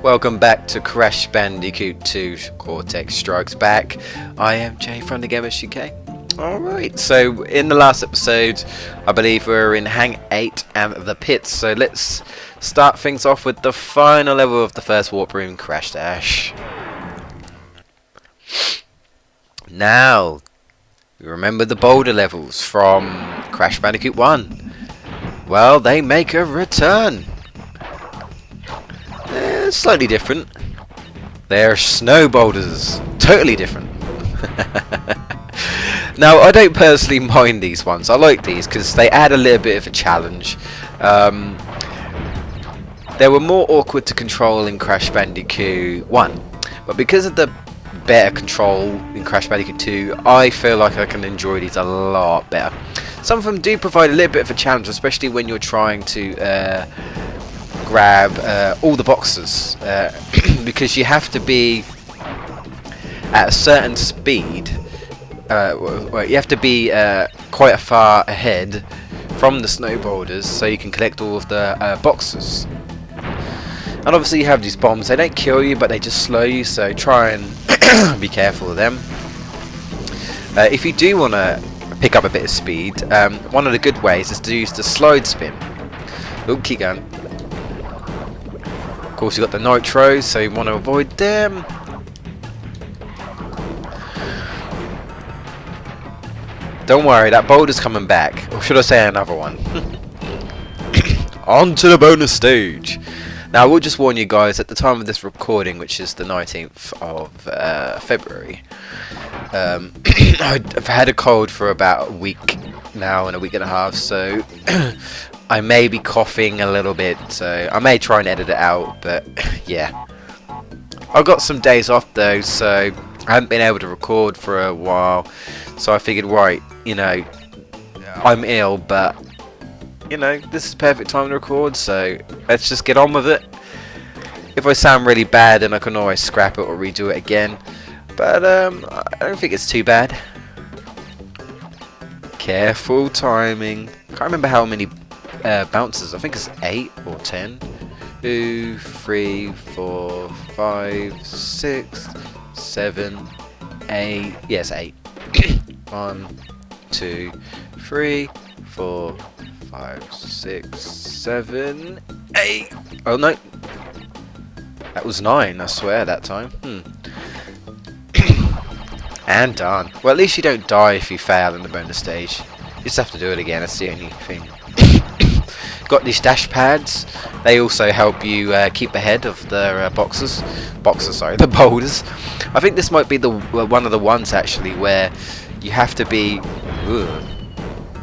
Welcome back to Crash Bandicoot 2 Cortex Strikes Back. I am Jay from the GameBustersUK. Alright, so in the last episode, I believe we were in Hang 8 and the pits. So let's start things off with the final level of the first warp room, Crash Dash. Now, you remember the boulder levels from Crash Bandicoot 1? Well, they make a return. Slightly different. They're snow boulders. Totally different. Now, I don't personally mind these ones. I like these because they add a little bit of a challenge. They were more awkward to control in Crash Bandicoot 1. But because of the better control in Crash Bandicoot 2, I feel like I can enjoy these a lot better. Some of them do provide a little bit of a challenge, especially when you're trying to grab all the boxes, because you have to be at a certain speed. Well, you have to be quite far ahead from the snow boulders so you can collect all of the boxes. And obviously you have these bombs. They don't kill you, but they just slow you, so try and be careful of them. If you do want to pick up a bit of speed, one of the good ways is to use the slide spin. Ooh, keep going. Of course, you've got the nitros, so you want to avoid them. Don't worry, that boulder's coming back. Or should I say another one? On to the bonus stage. Now, I will just warn you guys, at the time of this recording, which is the 19th of February, I've had a cold for about a week now and a week and a half, so I may be coughing a little bit, so I may try and edit it out, but yeah. I've got some days off though, so I haven't been able to record for a while, so I figured, right, you know, I'm ill, but, you know, this is perfect time to record, so let's just get on with it. If I sound really bad, then I can always scrap it or redo it again, but I don't think it's too bad. Careful timing. Can't remember how many bounces. I think it's 8 or 10. 2, 3, 4, 5, 6, 7, 8. Yes, 8. 1, 2, 3, 4, 5, 6, 7, 8. Oh no, that was 9. I swear that time. And done. Well, at least you don't die if you fail in the bonus stage. You just have to do it again. That's the only thing. Got these dash pads. They also help you keep ahead of the the boulders. I think this might be the one of the ones actually where you have to be.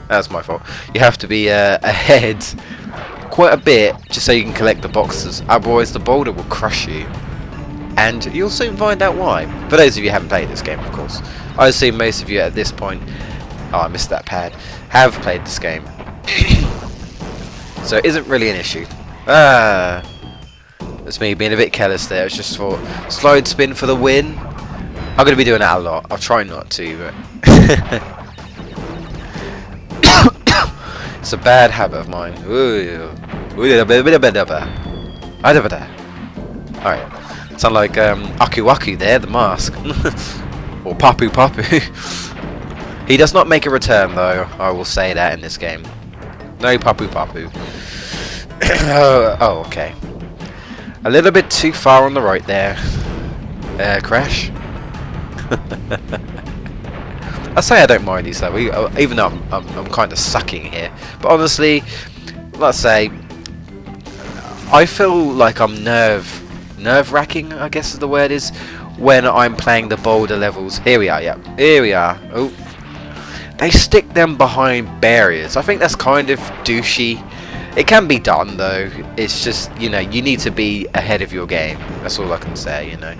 That's my fault. You have to be ahead quite a bit just so you can collect the boxes. Otherwise, the boulder will crush you. And you'll soon find out why. For those of you who haven't played this game, of course. I assume most of you at this point, oh, I missed that pad, have played this game. So it isn't really an issue. That's me being a bit careless there. It's just for slide spin for the win. I'm going to be doing that a lot. I'll try not to, but it's a bad habit of mine. Alright. Sound like Aku Aku there, the mask. Or Papu Papu. He does not make a return though, I will say that in this game. No Papu Papu. Oh, okay. A little bit too far on the right there. Crash. I say I don't mind these though, even though I'm kind of sucking here. But honestly, let's say, I feel like I'm nerve-wracking, I guess is the word is, when I'm playing the boulder levels. Here we are, yeah. Here we are. Oh. They stick them behind barriers. I think that's kind of douchey. It can be done though. It's just, you know, you need to be ahead of your game. That's all I can say, you know.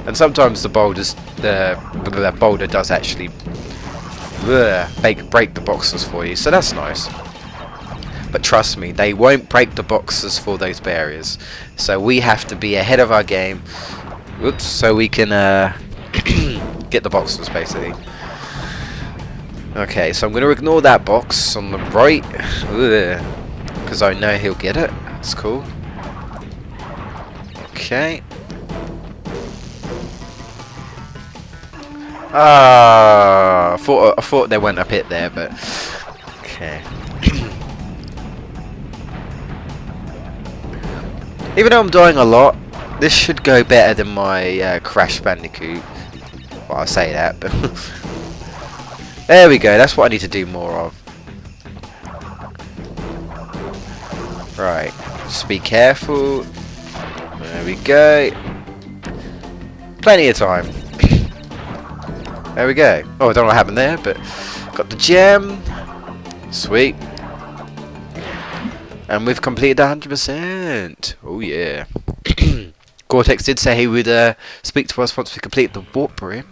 And sometimes the boulder does actually break the boxes for you, so that's nice. But trust me, they won't break the boxes for those barriers. So we have to be ahead of our game. Oops, so we can get the boxes basically. Okay, so I'm going to ignore that box on the right, because I know he'll get it. That's cool. Okay. I thought they went up it there, but okay. Even though I'm dying a lot, this should go better than my Crash Bandicoot. Well, I say that, but there we go. That's what I need to do more of. Right, just be careful. There we go. Plenty of time. There we go. Oh, I don't know what happened there, but got the gem. Sweet. And we've completed 100%. Oh yeah. Cortex did say he would speak to us once we complete the warp room.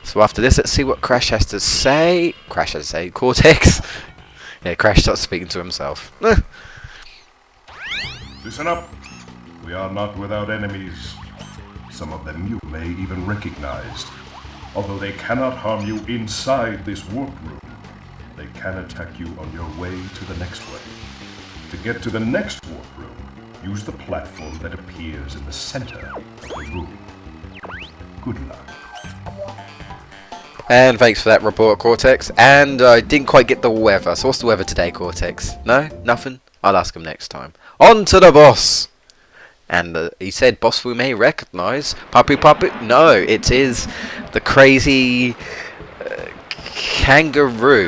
So after this, let's see what Crash has to say. Crash has to say. Cortex. Yeah, Crash starts speaking to himself. Listen up. We are not without enemies. Some of them you may even recognize. Although they cannot harm you inside this warp room, they can attack you on your way to the next one. To get to the next warp room, use the platform that appears in the center of the room. Good luck. And thanks for that report, Cortex. And I didn't quite get the weather. So what's the weather today, Cortex? No? Nothing? I'll ask him next time. On to the boss! And he said, boss we may recognize. Puppy Puppet? No, it is the crazy kangaroo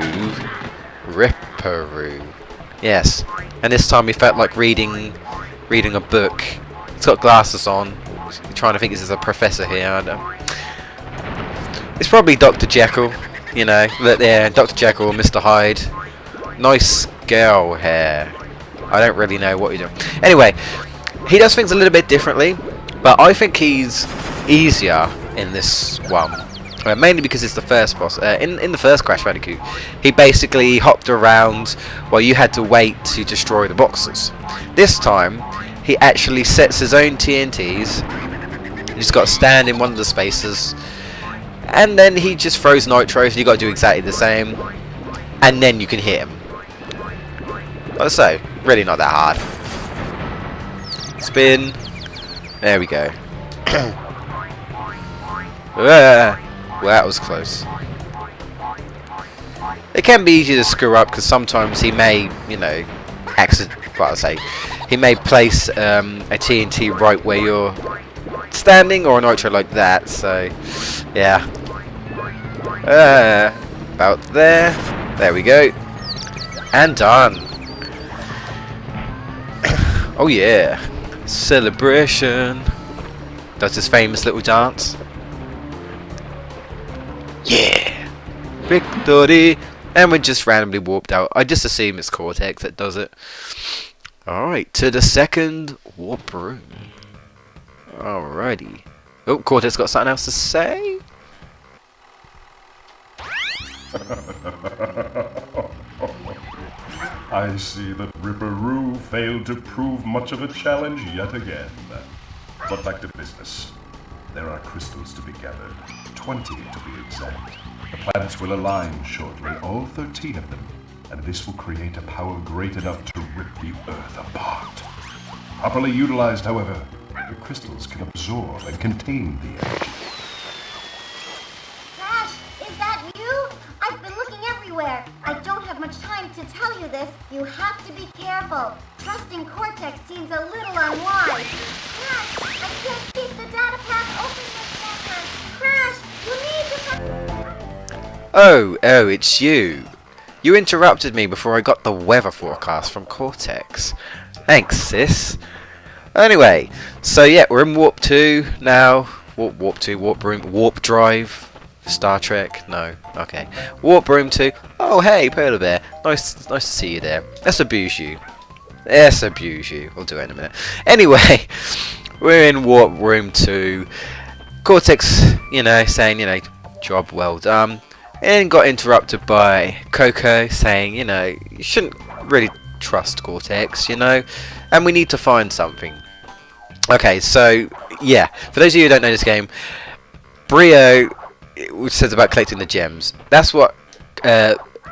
Ripperoo. Yes. And this time he felt like reading a book. He's got glasses on. He's trying to think this is a professor here. I know. It's probably Dr. Jekyll. You know, yeah, Dr. Jekyll, Mr. Hyde. Nice girl hair. I don't really know what you're doing. Anyway. He does things a little bit differently, but I think he's easier in this one. Mainly because it's the first boss. In the first Crash Bandicoot, he basically hopped around while you had to wait to destroy the boxes. This time, he actually sets his own TNTs. He's got to stand in one of the spaces, and then he just throws nitros. You got to do exactly the same, and then you can hit him. Like so, really not that hard. Spin. There we go. Well, that was close. It can be easy to screw up because sometimes he may, you know, he may place a TNT right where you're standing or a nitro like that. So, yeah. About there. There we go. And done. Oh yeah. Celebration. Does this famous little dance. Yeah. Victory. And we're just randomly warped out. I just assume it's Cortex that does it. Alright, to the second warp room. Alrighty. Oh, Cortex got something else to say? I see that Ripperoo failed to prove much of a challenge yet again. But back to business. There are crystals to be gathered, 20 to be exact. The planets will align shortly, all 13 of them, and this will create a power great enough to rip the Earth apart. Properly utilized, however, the crystals can absorb and contain the energy. Crash, is that you? I've been looking everywhere. I don't have much time to tell you this. You have to be careful. Trusting Cortex seems a little unwise. Crash, I can't keep the data pack open this second. Crash, you need to... Oh, it's you. You interrupted me before I got the weather forecast from Cortex. Thanks, sis. Anyway, so yeah, we're in Warp 2 now. Warp 2, Warp Room, Warp Drive. Star Trek? No. Okay. Warp Room 2. Oh, hey, Polar Bear. Nice to see you there. Let's abuse you. Let's abuse you. We'll do it in a minute. Anyway, we're in Warp Room 2. Cortex, you know, saying, you know, job well done. and got interrupted by Coco saying, you know, you shouldn't really trust Cortex, you know, and we need to find something. Okay, so yeah, for those of you who don't know this game, Brio says about collecting the gems. That's what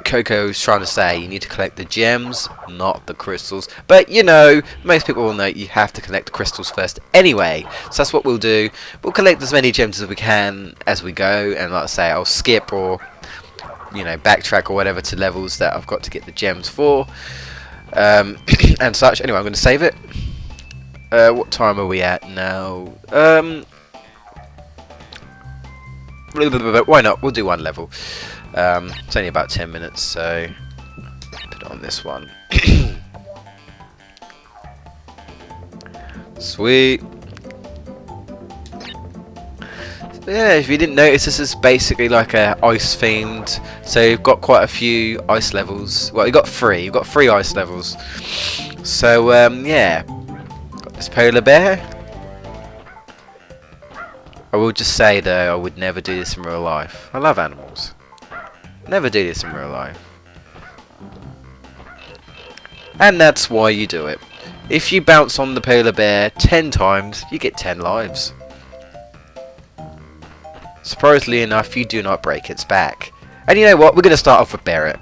Coco's trying to say. You need to collect the gems, not the crystals. But you know, most people will know you have to collect the crystals first anyway. So that's what we'll do. We'll collect as many gems as we can as we go, and like I say, I'll skip or, you know, backtrack or whatever to levels that I've got to get the gems for, and such. Anyway, I'm going to save it. What time are we at now? Why not? We'll do one level. It's only about 10 minutes, so put it on this one. Sweet. Yeah, if you didn't notice, this is basically like a ice themed. So you've got quite a few ice levels. Well, you've got three. You've got 3 ice levels. So yeah, got this polar bear. I will just say though, I would never do this in real life. I love animals. Never do this in real life. And that's why you do it. If you bounce on the polar bear 10 times, you get 10 lives. Surprisingly enough, you do not break its back. And you know what? We're going to start off with Barrett,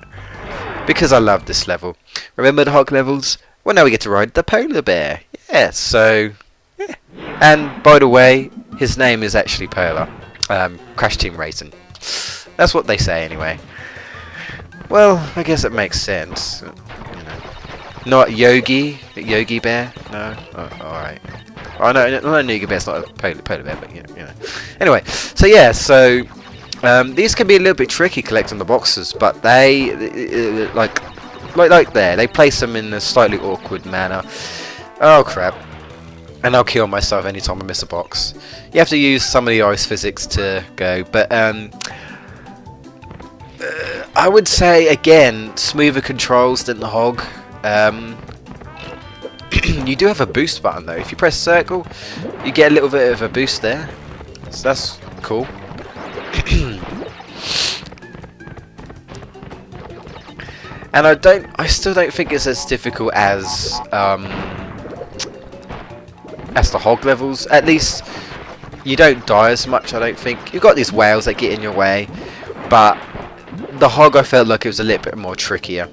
because I love this level. Remember the hog levels? Well, now we get to ride the polar bear. Yeah, so... yeah. And, by the way, his name is actually Polar. Crash Team Racing. That's what they say, anyway. Well, I guess it makes sense. You know. Not Yogi? Yogi Bear? No? Oh, alright. Oh, no, Yogi Bear's not a polar bear, but, you know. Anyway, so yeah, so... these can be a little bit tricky collecting the boxes, but they... like there, they place them in a slightly awkward manner. Oh, crap. And I'll kill myself anytime I miss a box. You have to use some of the ice physics to go, but I would say again, smoother controls than the hog. You do have a boost button though. If you press circle, you get a little bit of a boost there. So that's cool. And I still don't think it's as difficult as the hog levels. At least you don't die as much, I don't think. You've got these whales that get in your way, but the hog, I felt like it was a little bit more trickier.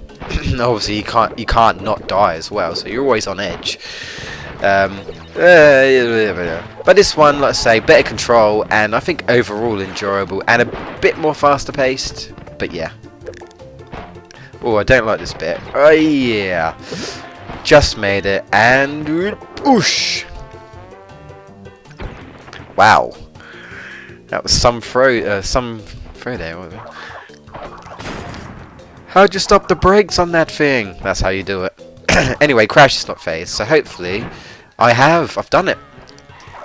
Obviously you can't not die as well, so you're always on edge. But this one, let's say, better control, and I think overall enjoyable, and a bit more faster paced. But yeah. Oh, I don't like this bit. Oh yeah, just made it, and whoosh! Wow, that was some throw there. Wasn't it? How'd you stop the brakes on that thing? That's how you do it. Anyway, Crash is not phased, so hopefully I've done it.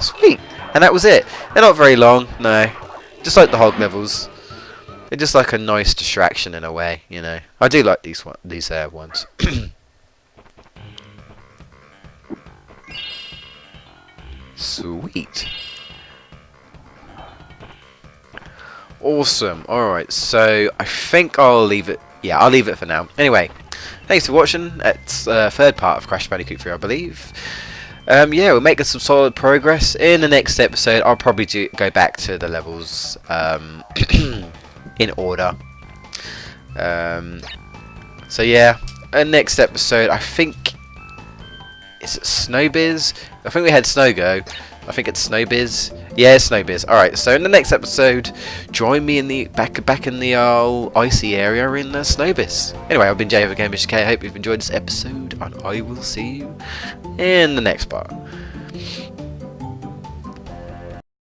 Sweet, and that was it. They're not very long, no. Just like the hog levels. They're just like a nice distraction in a way, you know. I do like these ones. Sweet. Awesome. Alright, so I think I'll leave it. Yeah, I'll leave it for now. Anyway, thanks for watching. It's the third part of Crash Bandicoot 3, I believe. Yeah, we're making some solid progress. In the next episode, I'll probably go back to the levels in order. So yeah, next episode, I think... is it Snowbiz? I think we had Snowgo. I think it's Snowbiz. Yeah, Snowbiz. Alright, so in the next episode, join me in the back in the icy area in Snowbiz. Anyway, I've been Jay of GameBustersUK. I hope you've enjoyed this episode, and I will see you in the next part.